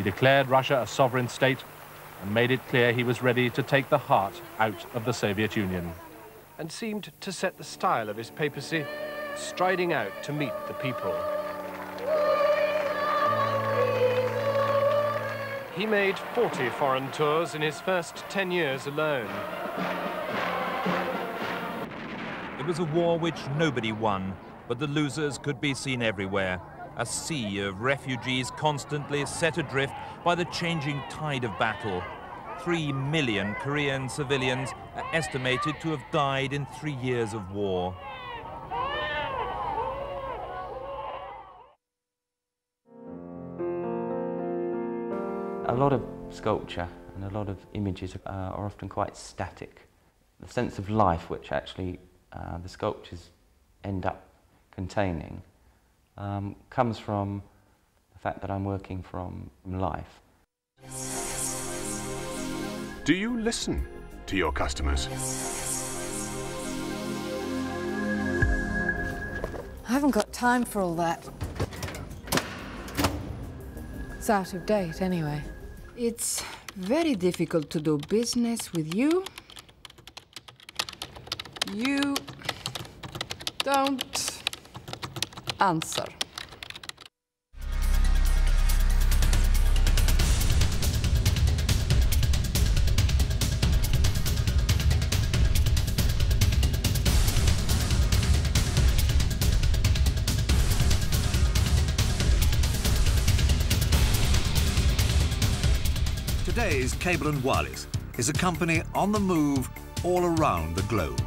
declared Russia a sovereign state and made it clear he was ready to take the heart out of the Soviet Union. And seemed to set the style of his papacy, striding out to meet the people. He made 40 foreign tours in his first 10 years alone. It was a war which nobody won, but the losers could be seen everywhere. A sea of refugees constantly set adrift by the changing tide of battle. 3 million Korean civilians are estimated to have died in 3 years of war. A lot of sculpture and a lot of images are often quite static. The sense of life which actually the sculptures end up containing comes from the fact that I'm working from life. Do you listen to your customers? I haven't got time for all that. It's out of date anyway. It's very difficult to do business with you. You don't answer. Today's Cable & Wireless is a company on the move all around the globe.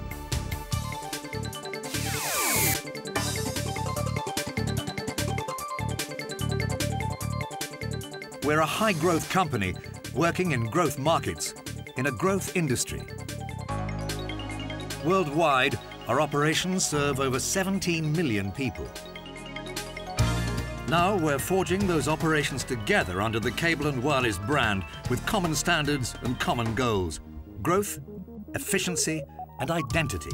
We're a high-growth company working in growth markets in a growth industry. Worldwide, our operations serve over 17 million people. Now we're forging those operations together under the Cable & Wireless brand with common standards and common goals: growth, efficiency and identity.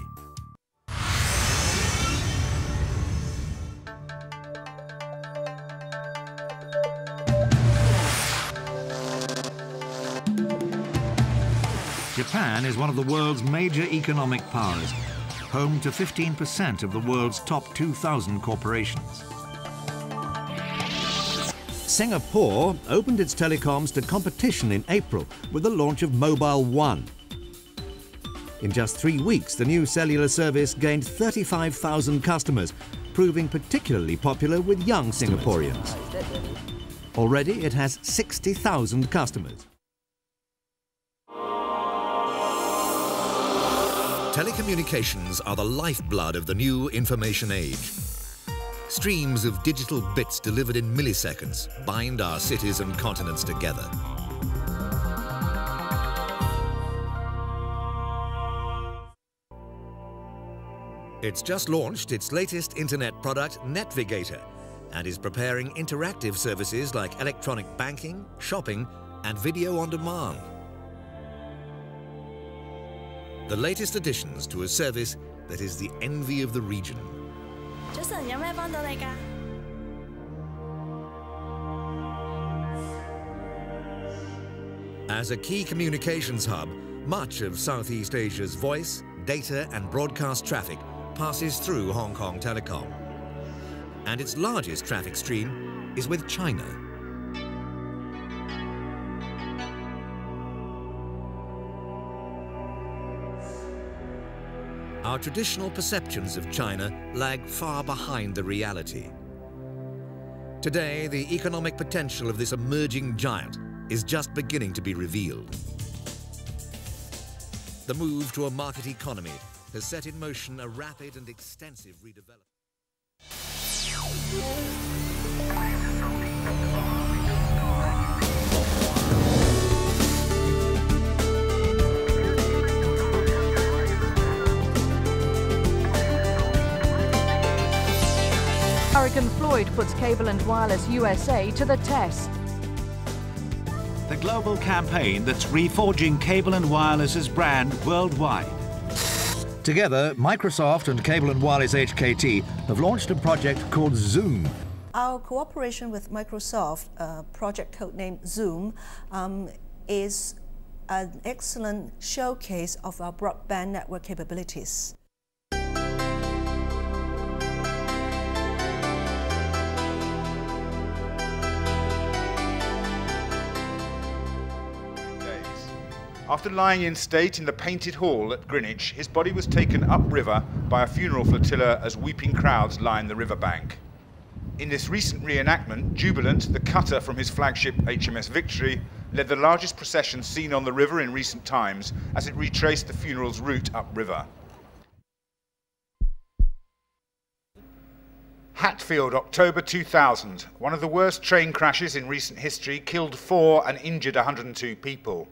Japan is one of the world's major economic powers, home to 15% of the world's top 2,000 corporations. Singapore opened its telecoms to competition in April with the launch of Mobile One. In just 3 weeks, the new cellular service gained 35,000 customers, proving particularly popular with young Singaporeans. Already, it has 60,000 customers. Telecommunications are the lifeblood of the new information age. Streams of digital bits delivered in milliseconds bind our cities and continents together. It's just launched its latest internet product, Netvigator, and is preparing interactive services like electronic banking, shopping, and video on demand. The latest additions to a service that is the envy of the region. As a key communications hub, much of Southeast Asia's voice, data and broadcast traffic passes through Hong Kong Telecom. And its largest traffic stream is with China. Our traditional perceptions of China lag far behind the reality. Today, the economic potential of this emerging giant is just beginning to be revealed. The move to a market economy has set in motion a rapid and extensive redevelopment. Hurricane Floyd puts Cable & Wireless USA to the test. The global campaign that's reforging Cable & Wireless's brand worldwide. Together, Microsoft and Cable & Wireless HKT have launched a project called Zoom, Our cooperation with Microsoft, project codenamed Zoom, is an excellent showcase of our broadband network capabilities. After lying in state in the Painted Hall at Greenwich, his body was taken upriver by a funeral flotilla as weeping crowds lined the riverbank. In this recent reenactment, Jubilant, the cutter from his flagship HMS Victory, led the largest procession seen on the river in recent times as it retraced the funeral's route upriver. Hatfield, October 2000. One of the worst train crashes in recent history killed 4 and injured 102 people.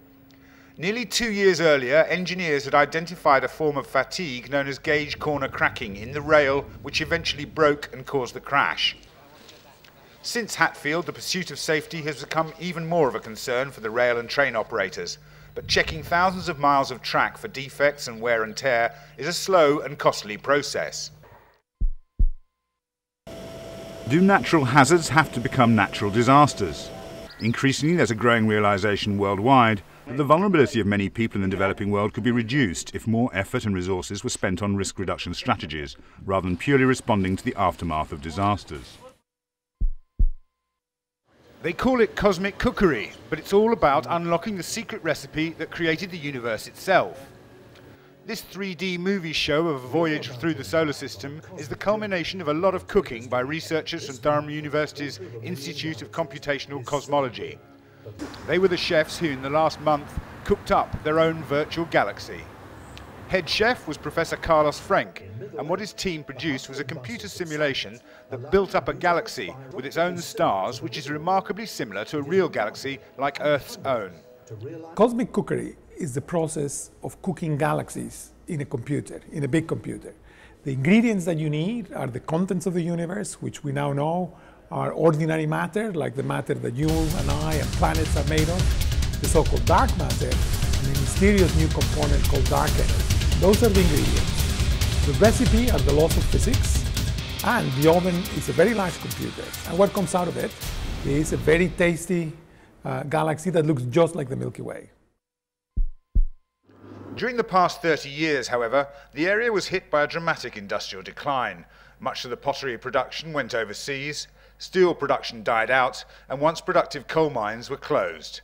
Nearly 2 years earlier, engineers had identified a form of fatigue known as gauge corner cracking in the rail, which eventually broke and caused the crash. Since Hatfield, the pursuit of safety has become even more of a concern for the rail and train operators, but checking thousands of miles of track for defects and wear and tear is a slow and costly process. Do natural hazards have to become natural disasters? Increasingly, there's a growing realization worldwide that the vulnerability of many people in the developing world could be reduced if more effort and resources were spent on risk reduction strategies, rather than purely responding to the aftermath of disasters. They call it cosmic cookery, but it's all about unlocking the secret recipe that created the universe itself. This 3D movie show of a voyage through the solar system is the culmination of a lot of cooking by researchers from Durham University's Institute of Computational Cosmology. They were the chefs who, in the last month, cooked up their own virtual galaxy. Head chef was Professor Carlos Frank, and what his team produced was a computer simulation that built up a galaxy with its own stars, which is remarkably similar to a real galaxy like Earth's own. Cosmic cookery is the process of cooking galaxies in a computer, in a big computer. The ingredients that you need are the contents of the universe, which we now know are ordinary matter, like the matter that you and I and planets are made of, the so-called dark matter, and a mysterious new component called dark energy. Those are the ingredients. The recipe are the laws of physics, and the oven is a very large computer. And what comes out of it is a very tasty galaxy that looks just like the Milky Way. During the past 30 years, however, the area was hit by a dramatic industrial decline. Much of the pottery production went overseas, steel production died out, and once productive coal mines were closed.